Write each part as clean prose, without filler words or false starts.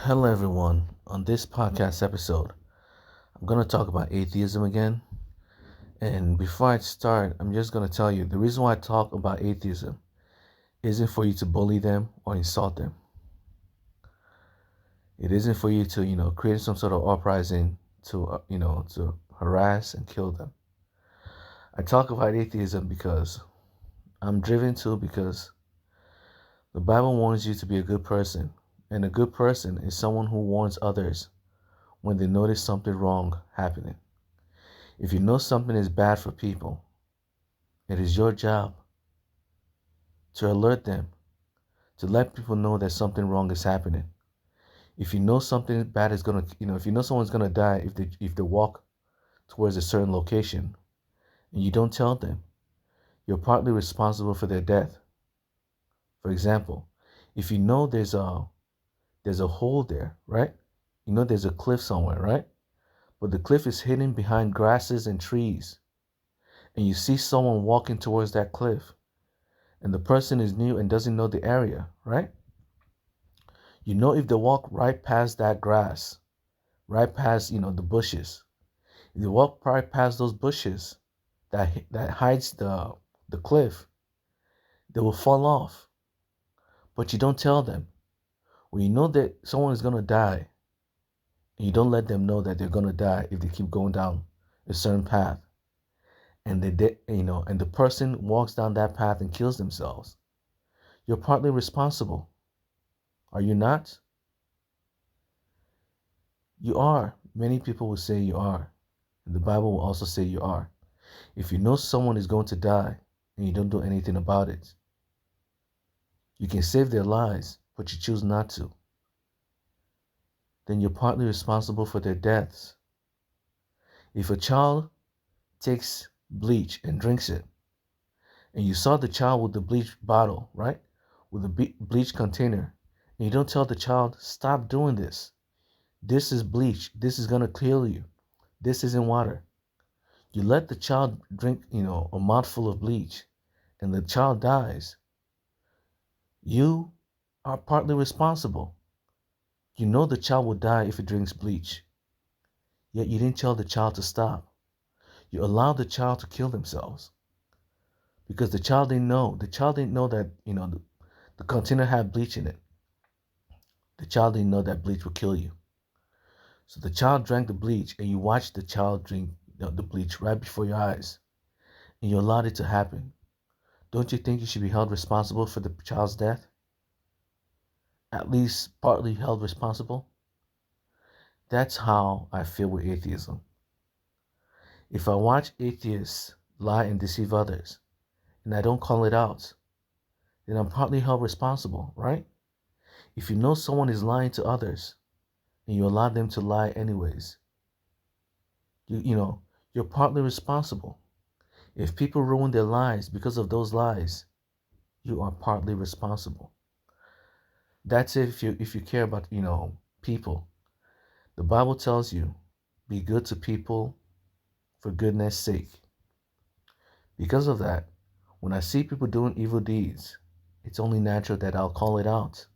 Hello, everyone. On this podcast episode, I'm going to talk about atheism again. And before I start, I'm just going to tell you the reason why I talk about atheism isn't for you to bully them or insult them. It isn't for you to, create some sort of uprising to harass and kill them. I talk about atheism because I'm driven to because the Bible warns you to be a good person. And a good person is someone who warns others when they notice something wrong happening. If you know something is bad for people, it is your job to alert them, to let people know that something wrong is happening. If you know something bad is gonna, if you know someone's gonna die if they walk towards a certain location, and you don't tell them, you're partly responsible for their death. For example, if you know there's a hole there, right? You know there's a cliff somewhere, right? But the cliff is hidden behind grasses and trees, and you see someone walking towards that cliff, and the person is new and doesn't know the area, right? You know if they walk right past that grass, right past, the bushes, if they walk right past those bushes that hides the cliff, they will fall off. But you don't tell them. When you know that someone is going to die, and you don't let them know that they're going to die if they keep going down a certain path, and and the person walks down that path and kills themselves, you're partly responsible. Are you not? You are. Many people will say you are. And the Bible will also say you are. If you know someone is going to die and you don't do anything about it, you can save their lives, but you choose not to, then you're partly responsible for their deaths. If a child takes bleach and drinks it, and you saw the child with the bleach bottle, right? With the bleach container, and you don't tell the child, stop doing this. This is bleach. This is going to kill you. This isn't water. You let the child drink, a mouthful of bleach, and the child dies. You are partly responsible. You know the child will die if it drinks bleach. Yet you didn't tell the child to stop. You allowed the child to kill themselves. Because the child didn't know. The child didn't know that, the container had bleach in it. The child didn't know that bleach would kill you. So the child drank the bleach, and you watched the child drink the bleach right before your eyes, and you allowed it to happen. Don't you think you should be held responsible for the child's death? At least partly held responsible? That's how I feel with atheism. If I watch atheists lie and deceive others, and I don't call it out, then I'm partly held responsible, right? If you know someone is lying to others, and you allow them to lie anyways, you're partly responsible. If people ruin their lives because of those lies, you are partly responsible. That's if you care about, people. The Bible tells you, be good to people for goodness sake. Because of that, when I see people doing evil deeds, it's only natural that I'll call it out.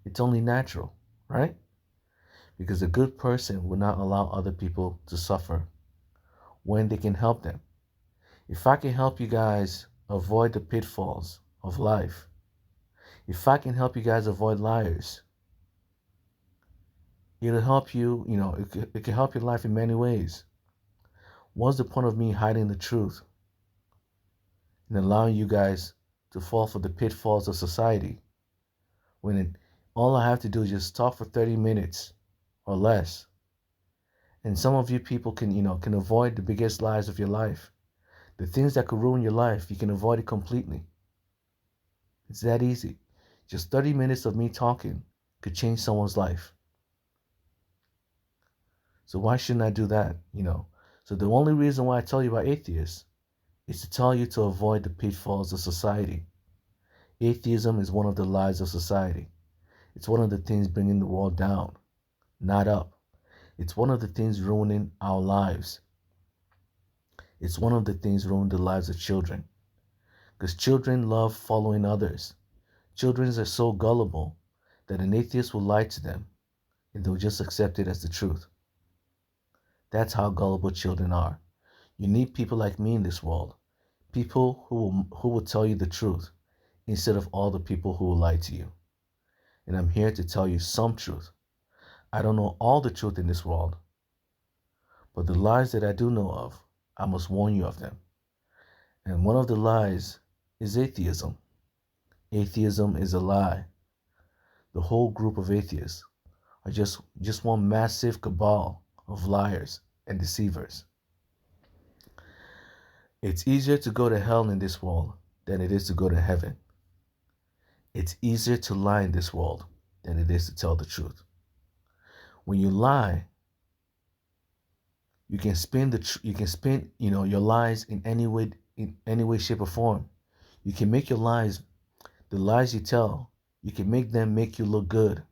It's only natural, right? Because a good person will not allow other people to suffer when they can help them. If I can help you guys avoid the pitfalls of life, if I can help you guys avoid liars, it'll help you, it can help your life in many ways. What's the point of me hiding the truth and allowing you guys to fall for the pitfalls of society when all I have to do is just talk for 30 minutes or less? And some of you people can avoid the biggest lies of your life. The things that could ruin your life, you can avoid it completely. It's that easy. Just 30 minutes of me talking could change someone's life. So why shouldn't I do that? So the only reason why I tell you about atheists is to tell you to avoid the pitfalls of society. Atheism is one of the lies of society. It's one of the things bringing the world down, not up. It's one of the things ruining our lives. It's one of the things ruining the lives of children. Because children love following others. Children are so gullible that an atheist will lie to them and they'll just accept it as the truth. That's how gullible children are. You need people like me in this world, people who will tell you the truth instead of all the people who will lie to you. And I'm here to tell you some truth. I don't know all the truth in this world, but the lies that I do know of, I must warn you of them. And one of the lies is atheism. Atheism is a lie. The whole group of atheists are just one massive cabal of liars and deceivers. It's easier to go to hell in this world than it is to go to heaven. It's easier to lie in this world than it is to tell the truth. When you lie, you can spin your lies in any way, shape, or form. You can make your lies, the lies you tell, you can make them make you look good.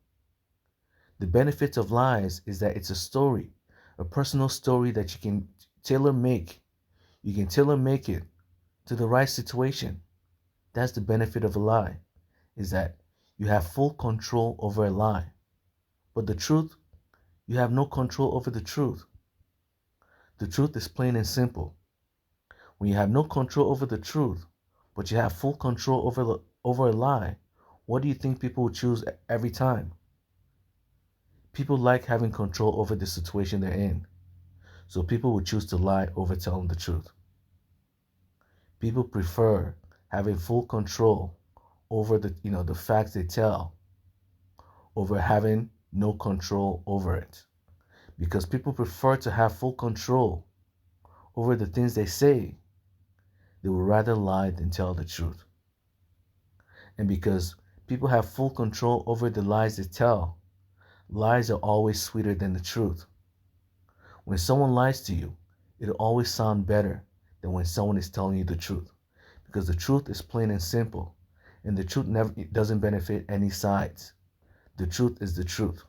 The benefit of lies is that it's a story, a personal story that you can tailor make. You can tailor make it to the right situation. That's the benefit of a lie, is that you have full control over a lie. But the truth, you have no control over the truth. The truth is plain and simple. When you have no control over the truth, but you have full control over a lie, what do you think people will choose every time? People like having control over the situation they're in. So people will choose to lie over telling the truth. People prefer having full control over the facts they tell over having no control over it. Because people prefer to have full control over the things they say, they would rather lie than tell the truth. And because people have full control over the lies they tell, lies are always sweeter than the truth. When someone lies to you, it'll always sound better than when someone is telling you the truth. Because the truth is plain and simple, and the truth doesn't benefit any sides. The truth is the truth.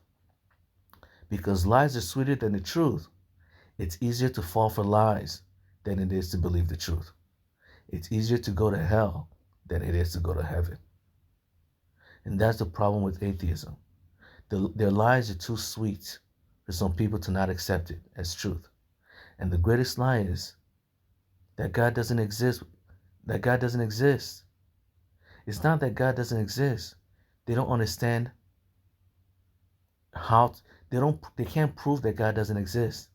Because lies are sweeter than the truth, it's easier to fall for lies than it is to believe the truth. It's easier to go to hell than it is to go to heaven. And that's the problem with atheism. Their lies are too sweet for some people to not accept it as truth. And the greatest lie is that God doesn't exist. That God doesn't exist. It's not that God doesn't exist. They don't understand how they can't prove that God doesn't exist.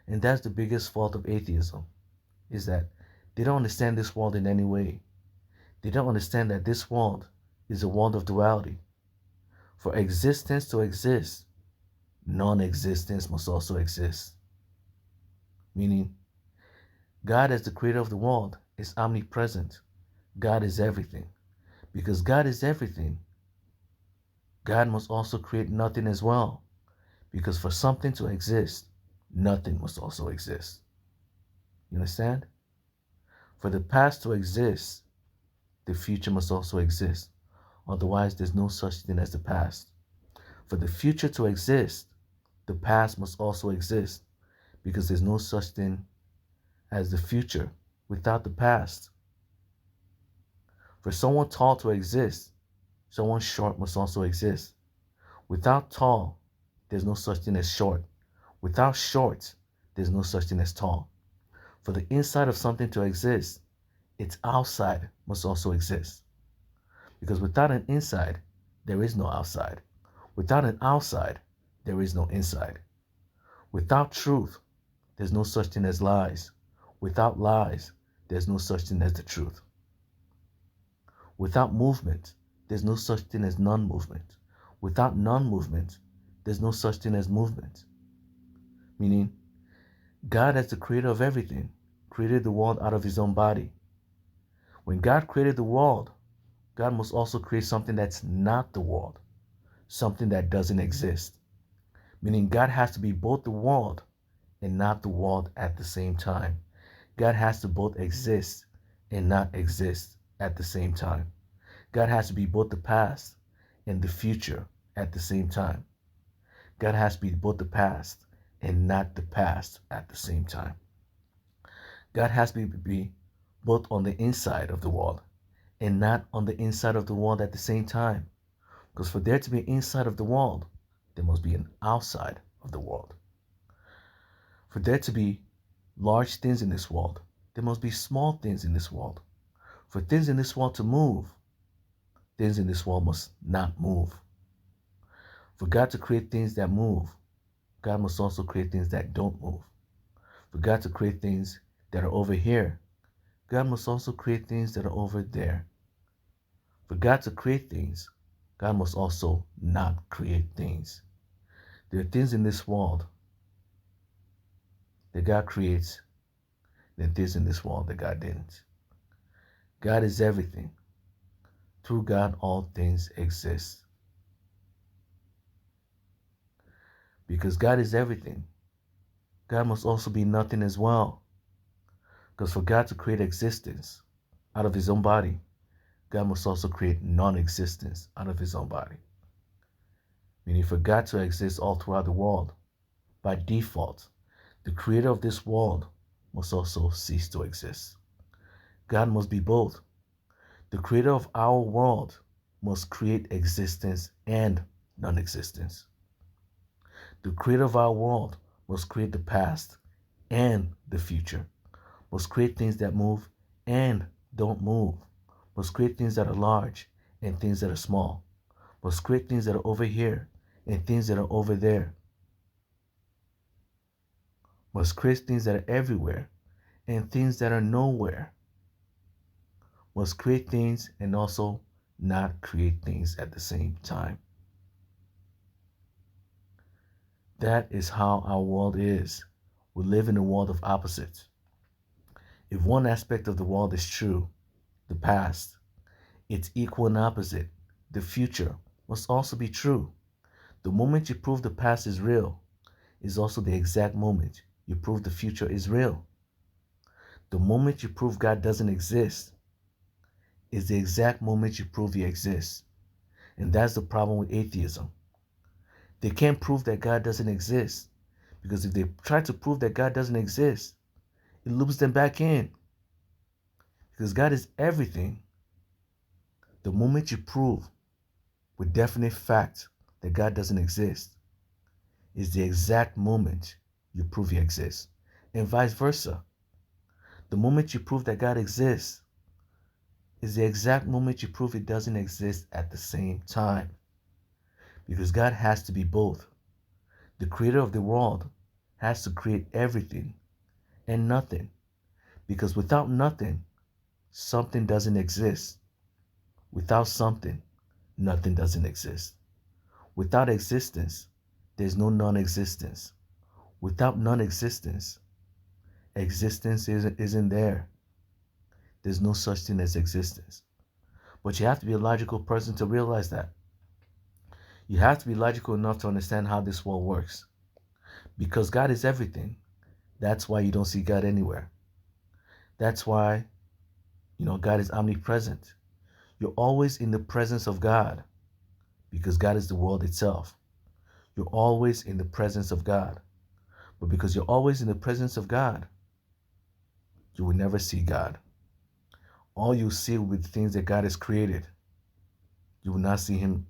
And that's the biggest fault of atheism, is that they don't understand this world in any way. They don't understand that this world is a world of duality. For existence to exist, non-existence must also exist. Meaning, God as the creator of the world is omnipresent. God is everything. Because God is everything, God must also create nothing as well. Because for something to exist, nothing must also exist. You understand? For the past to exist, the future must also exist. Otherwise, there's no such thing as the past. For the future to exist, the past must also exist, because there's no such thing as the future without the past. For someone tall to exist, someone short must also exist. Without tall, there's no such thing as short. Without short, there's no such thing as tall. For the inside of something to exist, its outside must also exist. Because without an inside, there is no outside. Without an outside, there is no inside. Without truth, there's no such thing as lies. Without lies, there's no such thing as the truth. Without movement, there's no such thing as non-movement. Without non-movement, there's no such thing as movement. Meaning, God, as the creator of everything, created the world out of his own body. When God created the world, God must also create something that's not the world, something that doesn't exist. Meaning, God has to be both the world and not the world at the same time. God has to both exist and not exist at the same time. God has to be both the past and the future at the same time. God has to be both the past and not the past at the same time. God has to be both on the inside of the world and not on the inside of the world at the same time. Because for there to be inside of the world, there must be an outside of the world. For there to be large things in this world, there must be small things in this world. For things in this world to move, things in this world must not move. For God to create things that move, God must also create things that don't move. For God to create things that are over here, God must also create things that are over there. For God to create things, God must also not create things. There are things in this world that God creates, and things in this world that God didn't. God is everything. Through God, all things exist. Because God is everything, God must also be nothing as well. Because for God to create existence out of his own body, God must also create non-existence out of his own body. Meaning for God to exist all throughout the world, by default, the creator of this world must also cease to exist. God must be both. The creator of our world must create existence and non-existence. The creator of our world must create the past and the future, must create things that move and don't move, must create things that are large and things that are small, must create things that are over here and things that are over there, must create things that are everywhere and things that are nowhere, must create things and also not create things at the same time. That is how our world is. We live in a world of opposites. If one aspect of the world is true, the past, its equal and opposite, the future, must also be true. The moment you prove the past is real is also the exact moment you prove the future is real. The moment you prove God doesn't exist is the exact moment you prove he exists. And that's the problem with atheism. They can't prove that God doesn't exist, because if they try to prove that God doesn't exist, it loops them back in. Because God is everything. The moment you prove with definite fact that God doesn't exist is the exact moment you prove he exists. And vice versa. The moment you prove that God exists is the exact moment you prove he doesn't exist at the same time. Because God has to be both. The creator of the world has to create everything and nothing. Because without nothing, something doesn't exist. Without something, nothing doesn't exist. Without existence, there's no non-existence. Without non-existence, existence isn't there. There's no such thing as existence. But you have to be a logical person to realize that. You have to be logical enough to understand how this world works. Because God is everything. That's why you don't see God anywhere. That's why, God is omnipresent. You're always in the presence of God because God is the world itself. You're always in the presence of God. But because you're always in the presence of God, you will never see God. All you see will be the things that God has created. You will not see him,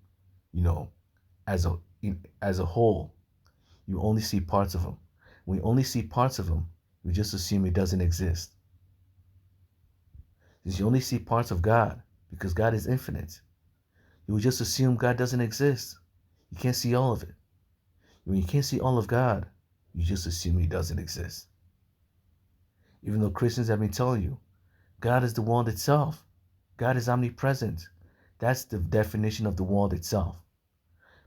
as a whole. You only see parts of him. When you only see parts of him, you just assume he doesn't exist. Since you only see parts of God, because God is infinite, you will just assume God doesn't exist. You can't see all of it. When you can't see all of God, you just assume he doesn't exist. Even though Christians have been telling you, God is the world itself. God is omnipresent. That's the definition of the world itself.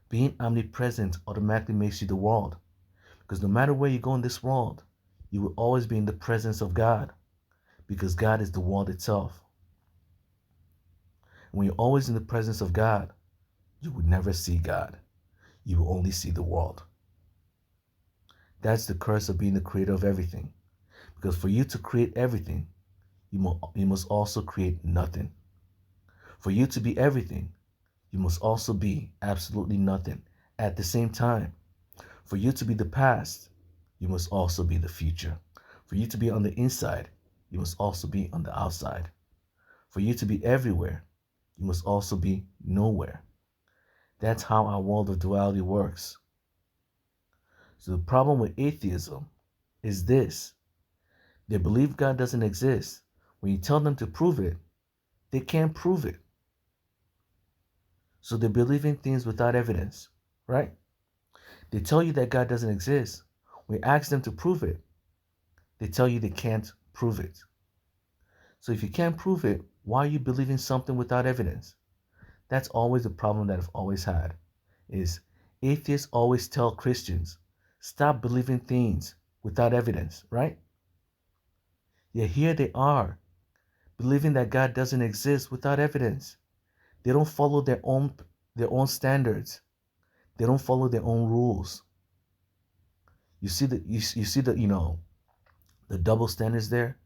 Being omnipresent automatically makes you the world. Because no matter where you go in this world, you will always be in the presence of God. Because God is the world itself. When you're always in the presence of God, you will never see God. You will only see the world. That's the curse of being the creator of everything. Because for you to create everything, you must also create nothing. For you to be everything, you must also be absolutely nothing at the same time. For you to be the past, you must also be the future. For you to be on the inside, you must also be on the outside. For you to be everywhere, you must also be nowhere. That's how our world of duality works. So the problem with atheism is this. They believe God doesn't exist. When you tell them to prove it, they can't prove it. So they believe in things without evidence, right? They tell you that God doesn't exist. When you ask them to prove it, they tell you they can't prove it. So if you can't prove it, why are you believing something without evidence? That's always the problem that I've always had, is atheists always tell Christians, stop believing things without evidence, right? Yet here they are, believing that God doesn't exist without evidence. They don't follow their own standards. They don't follow their own rules. You see the double standards there?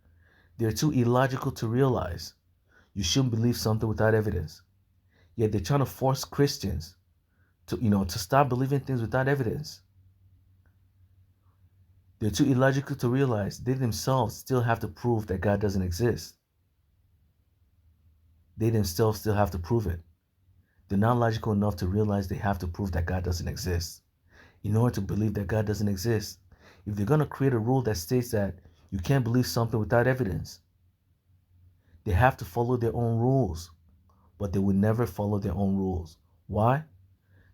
They're too illogical to realize. You shouldn't believe something without evidence. Yet they're trying to force Christians to stop believing things without evidence. They're too illogical to realize they themselves still have to prove that God doesn't exist. They themselves still have to prove it. They're not logical enough to realize they have to prove that God doesn't exist. In order to believe that God doesn't exist, if they're going to create a rule that states that you can't believe something without evidence, they have to follow their own rules, but they will never follow their own rules. Why?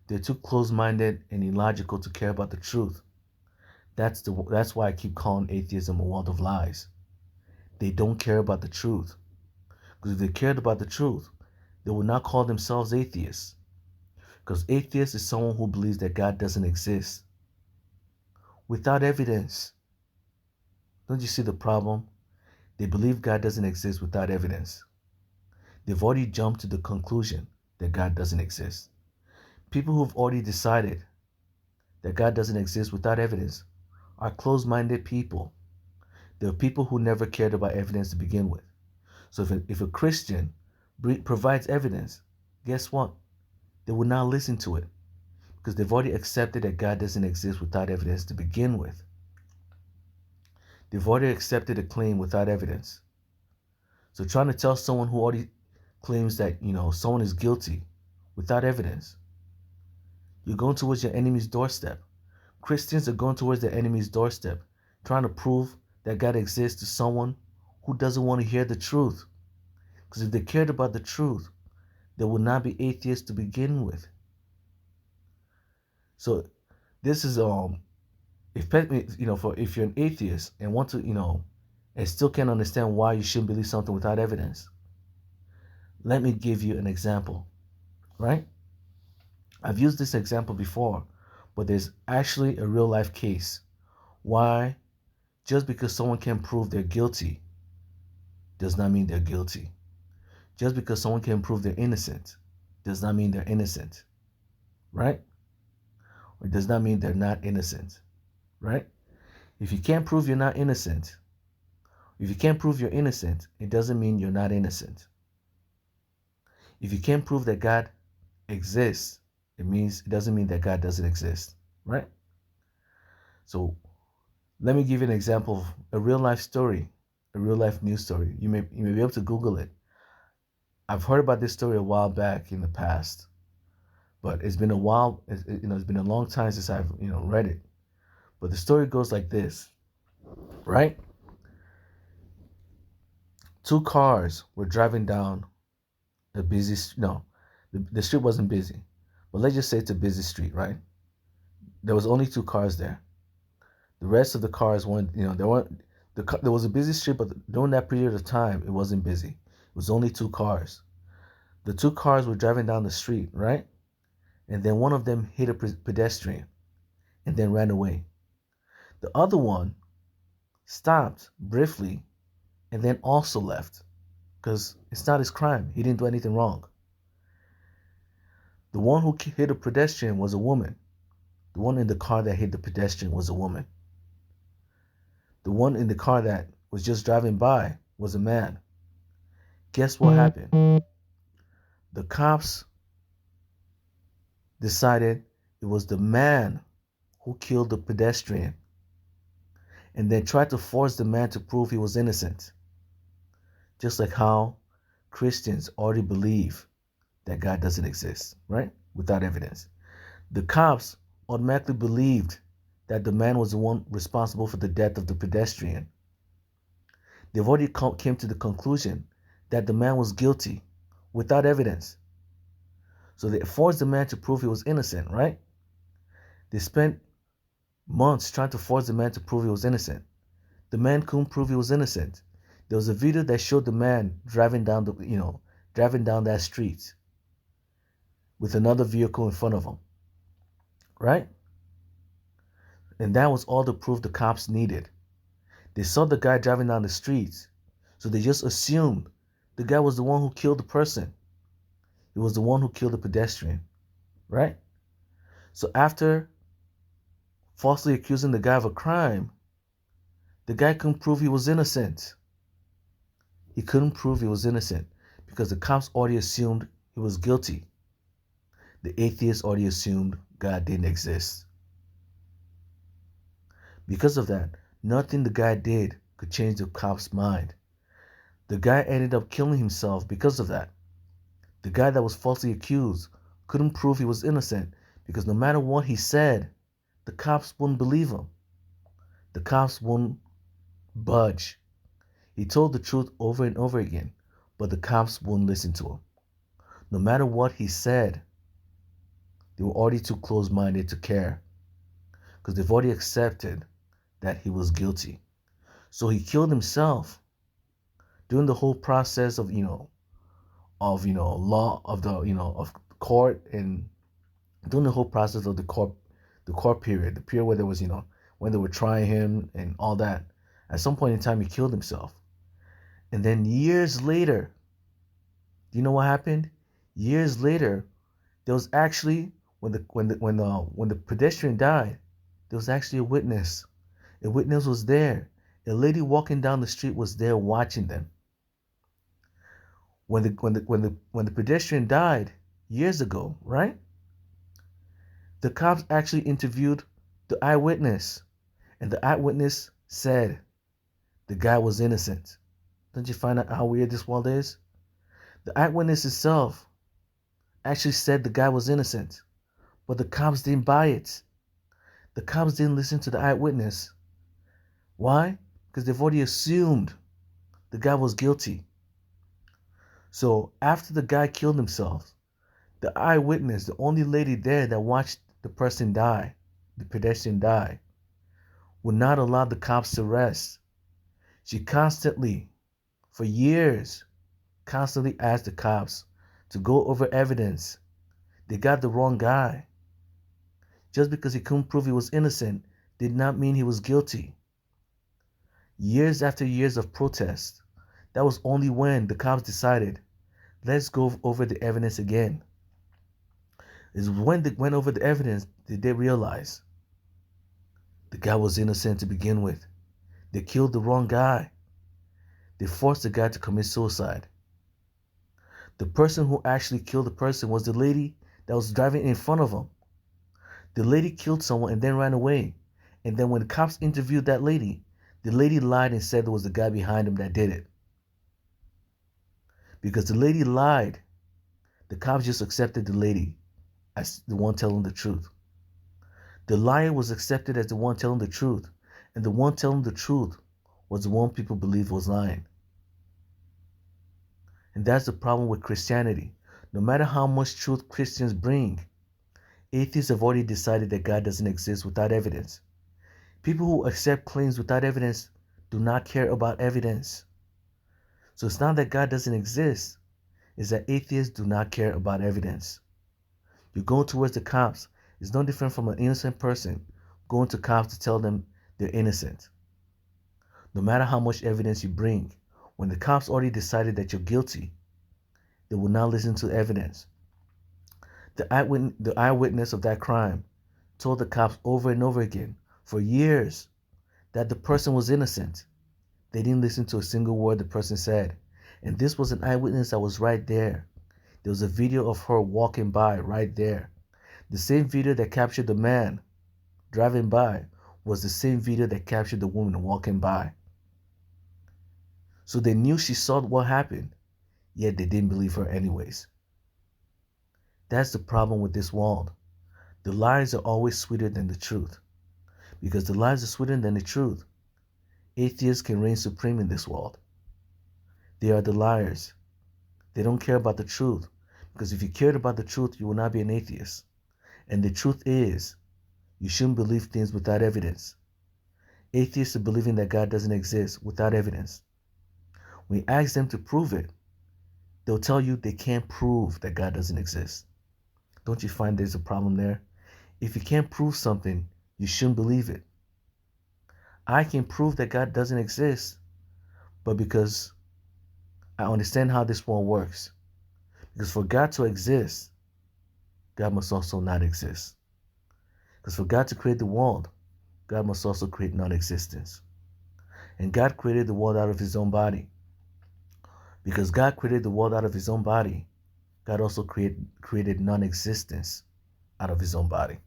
They're too close-minded and illogical to care about the truth. That's why I keep calling atheism a world of lies. They don't care about the truth. Because if they cared about the truth, they would not call themselves atheists. Because atheist is someone who believes that God doesn't exist without evidence. Don't you see the problem? They believe God doesn't exist without evidence. They've already jumped to the conclusion that God doesn't exist. People who've already decided that God doesn't exist without evidence are closed-minded people. They're people who never cared about evidence to begin with. So if a Christian provides evidence, guess what? They will not listen to it because they've already accepted that God doesn't exist without evidence to begin with. They've already accepted a claim without evidence. So trying to tell someone who already claims that, someone is guilty without evidence, you're going towards your enemy's doorstep. Christians are going towards their enemy's doorstep, trying to prove that God exists to someone who doesn't want to hear the truth. Because if they cared about the truth, they would not be atheists to begin with. So this is if you're an atheist and want to and still can't understand why you shouldn't believe something without evidence, let me give you an example, right? I've used this example before, but there's actually a real life case why just because someone can prove they're guilty does not mean they're guilty. Just because someone can prove they're innocent does not mean they're innocent, right? Or it does not mean they're not innocent, right? If you can't prove you're not innocent, if you can't prove you're innocent, it doesn't mean you're not innocent. If you can't prove that God exists, it doesn't mean that God doesn't exist, right? So let me give you an example of a real life story, a real life news story. You may be able to Google it. I've heard about this story a while back in the past, but it's been a while. It's been a long time since I've read it. But the story goes like this, right? Two cars were driving down a busy. No, the street wasn't busy, but let's just say it's a busy street, right? There was only two cars there. The rest of the cars weren't. There weren't. There was a busy street, but during that period of time, it wasn't busy. It was only two cars. The two cars were driving down the street, right? And then one of them hit a pedestrian and then ran away. The other one stopped briefly and then also left because it's not his crime. He didn't do anything wrong. The one who hit a pedestrian was a woman. The one in the car that hit the pedestrian was a woman. The one in the car that was just driving by was a man. Guess what happened? The cops decided it was the man who killed the pedestrian and then tried to force the man to prove he was innocent. Just like how Christians already believe that God doesn't exist, right? Without evidence. The cops automatically believed that the man was the one responsible for the death of the pedestrian. They've already came to the conclusion that the man was guilty without evidence. So they forced the man to prove he was innocent, right? They spent months trying to force the man to prove he was innocent. The man couldn't prove he was innocent. There was a video that showed the man driving down that street with another vehicle in front of him, right? And that was all the proof the cops needed. They saw the guy driving down the street, so they just assumed the guy was the one who killed the person. He was the one who killed the pedestrian, right? So after falsely accusing the guy of a crime, the guy couldn't prove he was innocent. He couldn't prove he was innocent because the cops already assumed he was guilty. The atheists already assumed God didn't exist. Because of that, nothing the guy did could change the cops' mind. The guy ended up killing himself because of that. The guy that was falsely accused couldn't prove he was innocent because no matter what he said, the cops wouldn't believe him. The cops wouldn't budge. He told the truth over and over again, but the cops wouldn't listen to him. No matter what he said, they were already too close-minded to care because they've already accepted that he was guilty. So he killed himself during the whole process of law of of court, and during the whole process of the court period, the period where there was when they were trying him and all that. At some point in time, he killed himself, and then years later, do you know what happened? Years later, there was actually when the pedestrian died, there was actually a witness. A witness was there. A lady walking down the street was there watching them. When the pedestrian died years ago, right? The cops actually interviewed the eyewitness, and the eyewitness said the guy was innocent. Don't you find out how weird this world is? The eyewitness itself actually said the guy was innocent, but the cops didn't buy it. The cops didn't listen to the eyewitness. Why? Because they've already assumed the guy was guilty. So after the guy killed himself, the eyewitness, the only lady there that watched the person die, the pedestrian die, would not allow the cops to rest. She constantly, for years, constantly asked the cops to go over evidence. They got the wrong guy. Just because he couldn't prove he was innocent did not mean he was guilty. Years after years of protest, that was only when the cops decided, let's go over the evidence again. It's when they went over the evidence did they realize the guy was innocent to begin with. They killed the wrong guy. They forced the guy to commit suicide. The person who actually killed the person was the lady that was driving in front of him. The lady killed someone and then ran away. And then when the cops interviewed that lady, the lady lied and said it was the guy behind him that did it. Because the lady lied, the cops just accepted the lady as the one telling the truth. The liar was accepted as the one telling the truth, and the one telling the truth was the one people believed was lying. And that's the problem with Christianity. No matter how much truth Christians bring, atheists have already decided that God doesn't exist without evidence. People who accept claims without evidence do not care about evidence. So it's not that God doesn't exist, it's that atheists do not care about evidence. You go towards the cops, it's no different from an innocent person going to cops to tell them they're innocent. No matter how much evidence you bring, when the cops already decided that you're guilty, they will not listen to evidence. The eyewitness of that crime told the cops over and over again for years that the person was innocent. They didn't listen to a single word the person said. And this was an eyewitness that was right there. There was a video of her walking by right there. The same video that captured the man driving by was the same video that captured the woman walking by. So they knew she saw what happened, yet they didn't believe her anyways. That's the problem with this world. The lies are always sweeter than the truth. because the lies are sweeter than the truth. Atheists can reign supreme in this world. They are the liars. They don't care about the truth, because if you cared about the truth, you would not be an atheist. And the truth is, you shouldn't believe things without evidence. Atheists are believing that God doesn't exist without evidence. When you ask them to prove it, they'll tell you they can't prove that God doesn't exist. Don't you find there's a problem there? If you can't prove something, you shouldn't believe it. I can prove that God doesn't exist, but because I understand how this world works. Because for God to exist, God must also not exist. Because for God to create the world, God must also create non-existence. And God created the world out of his own body. Because God created the world out of his own body, God also created non-existence out of his own body.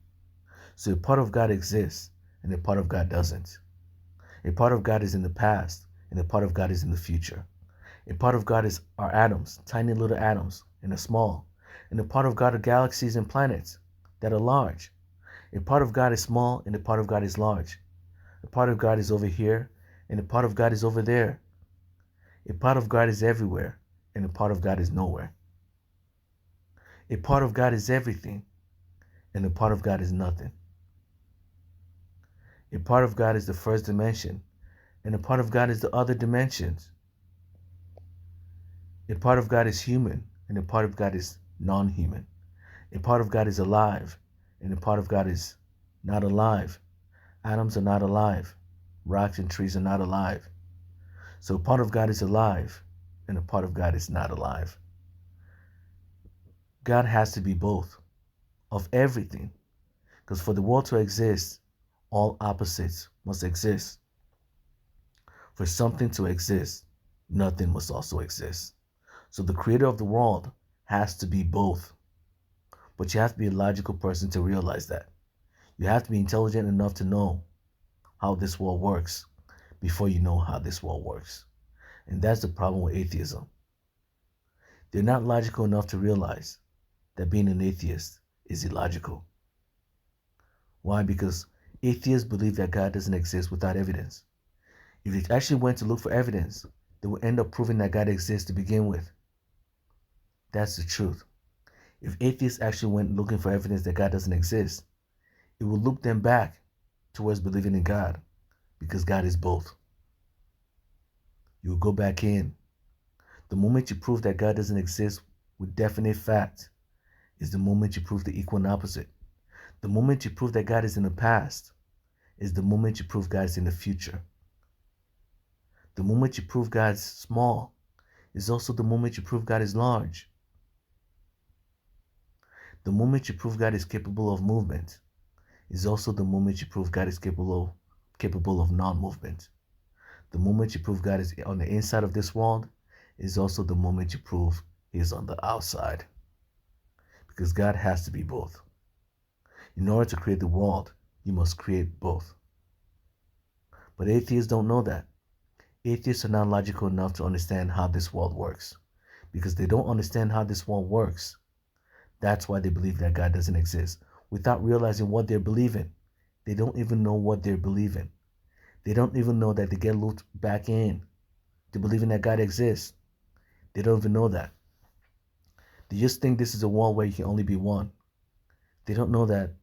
So a part of God exists and a part of God doesn't. A part of God is in the past and a part of God is in the future. A part of God is our atoms, tiny little atoms, and are small. And a part of God are galaxies and planets that are large. A part of God is small and a part of God is large. A part of God is over here and a part of God is over there. A part of God is everywhere and a part of God is nowhere. A part of God is everything and a part of God is nothing. A part of God is the first dimension and a part of God is the other dimensions. A part of God is human and a part of God is non-human. A part of God is alive and a part of God is not alive. Atoms are not alive. Rocks and trees are not alive. So a part of God is alive and a part of God is not alive. God has to be both of everything, because for the world to exist, all opposites must exist. For something to exist, nothing must also exist. So the creator of the world has to be both. But you have to be a logical person to realize that. You have to be intelligent enough to know how this world works before you know how this world works. And that's the problem with atheism. They're not logical enough to realize that being an atheist is illogical. Why? Because atheists believe that God doesn't exist without evidence. If they actually went to look for evidence, they would end up proving that God exists to begin with. That's the truth. If atheists actually went looking for evidence that God doesn't exist, it will loop them back towards believing in God, because God is both. You will go back in. The moment you prove that God doesn't exist with definite fact is the moment you prove the equal and opposite. The moment you prove that God is in the past is the moment you prove God is in the future. The moment you prove God is small is also the moment you prove God is large. The moment you prove God is capable of movement is also the moment you prove God is capable of non-movement. The moment you prove God is on the inside of this world is also the moment you prove he is on the outside. Because God has to be both. In order to create the world, you must create both. But atheists don't know that. Atheists are not logical enough to understand how this world works. Because they don't understand how this world works. That's why they believe that God doesn't exist. Without realizing what they're believing. They don't even know what they're believing. They don't even know that they get looped back in to believing that God exists. They don't even know that. They just think this is a world where you can only be one. They don't know that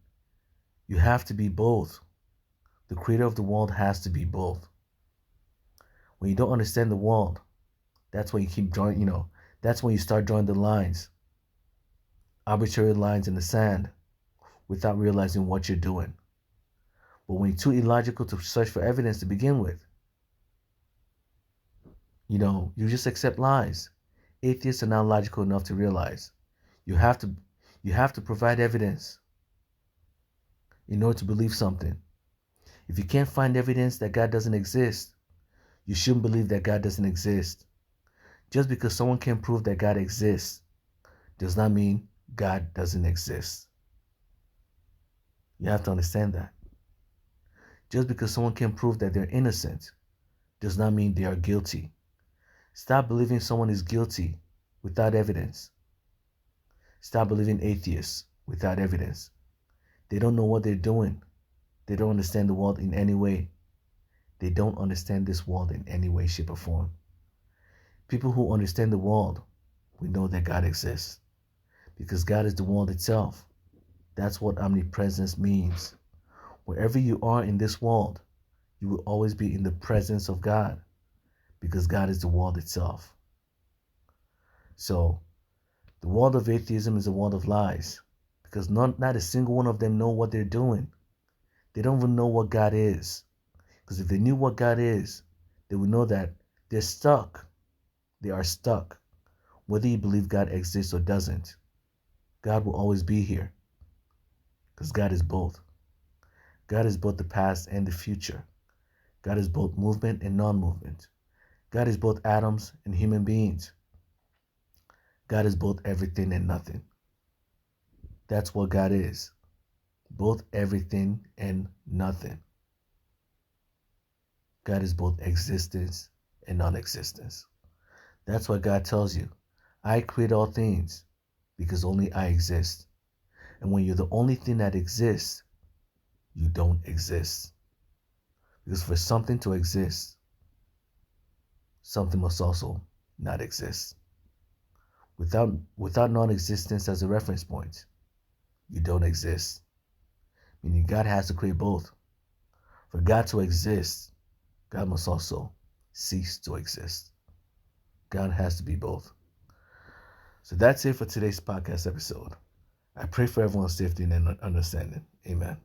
you have to be both. The creator of the world has to be both. When you don't understand the world, that's when you keep drawing, that's when you start drawing the lines, arbitrary lines in the sand, without realizing what you're doing. But when you're too illogical to search for evidence to begin with, you just accept lies. Atheists are not logical enough to realize you have to provide evidence in order to believe something. If you can't find evidence that God doesn't exist, you shouldn't believe that God doesn't exist. Just because someone can prove that God exists does not mean God doesn't exist. You have to understand that. Just because someone can prove that they're innocent does not mean they are guilty. Stop believing someone is guilty without evidence. Stop believing atheists without evidence. They don't know what they're doing. They don't understand the world in any way. They don't understand this world in any way, shape, or form. People who understand the world, we know that God exists because God is the world itself. That's what omnipresence means. Wherever you are in this world, you will always be in the presence of God because God is the world itself. So, the world of atheism is a world of lies because not a single one of them know what they're doing. They don't even know what God is. Because if they knew what God is, they would know that they're stuck. They are stuck. Whether you believe God exists or doesn't, God will always be here because God is both. God is both the past and the future. God is both movement and non-movement. God is both atoms and human beings. God is both everything and nothing. That's what God is. Both everything and nothing. God is both existence and non-existence. That's why God tells you, I create all things because only I exist. And when you're the only thing that exists, you don't exist. Because for something to exist, something must also not exist. Without non-existence as a reference point, you don't exist. Meaning God has to create both. For God to exist, God must also cease to exist. God has to be both. So that's it for today's podcast episode. I pray for everyone's safety and understanding. Amen.